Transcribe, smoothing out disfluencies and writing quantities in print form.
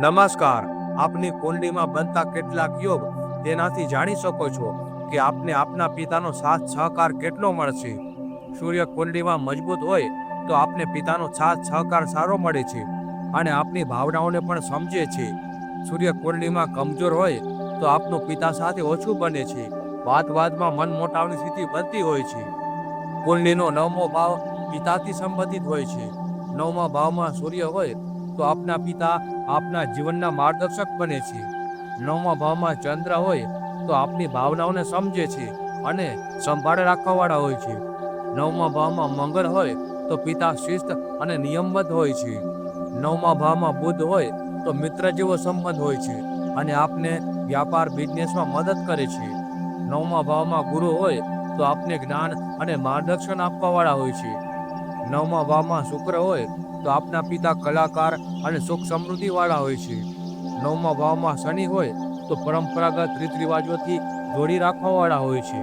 નમસ્કાર. આપની કુંડળીમાં બનતા કેટલાક યોગ તેનાથી જાણી શકો છો કે આપને આપના પિતાનો સાથ સહકાર કેટલો મળશે. સૂર્ય કુંડળીમાં મજબૂત હોય તો આપને પિતાનો સાથ સહકાર સારો મળે છે અને આપની ભાવનાઓને પણ સમજે છે. સૂર્ય કુંડળીમાં કમજોર હોય તો આપનું પિતા સાથે ઓછું બને છે. વાતમાં મનમોટાવની સ્થિતિ બનતી હોય છે. કુંડળીનો 9મો ભાવ પિતાથી સંબંધિત હોય છે. 9મા ભાવમાં સૂર્ય હોય તો આપના પિતા આપના જીવનના માર્ગદર્શક બને છે. 9મા ભાવમાં ચંદ્ર હોય તો આપની ભાવનાઓને સમજે છે અને સંભાળ રાખવાવાળા હોય છે. 9મા ભાવમાં મંગળ હોય તો પિતા શિસ્ત અને નિયમબદ્ધ હોય છે. 9મા ભાવમાં બુધ હોય તો મિત્ર જેવો સંબંધ હોય છે અને આપને વ્યાપાર બિઝનેસમાં મદદ કરે છે. 9મા ભાવમાં ગુરુ હોય તો આપને જ્ઞાન અને માર્ગદર્શન આપવાવાળા હોય છે. 9મા ભાવમાં શુક્ર હોય તો આપના પિતા કલાકાર અને સુખ સમૃદ્ધિ વાળા હોય છે. 9મા ભાવમાં શનિ હોય તો પરંપરાગત રીત રિવાજોથી જોડી રાખવા વાળા હોય છે.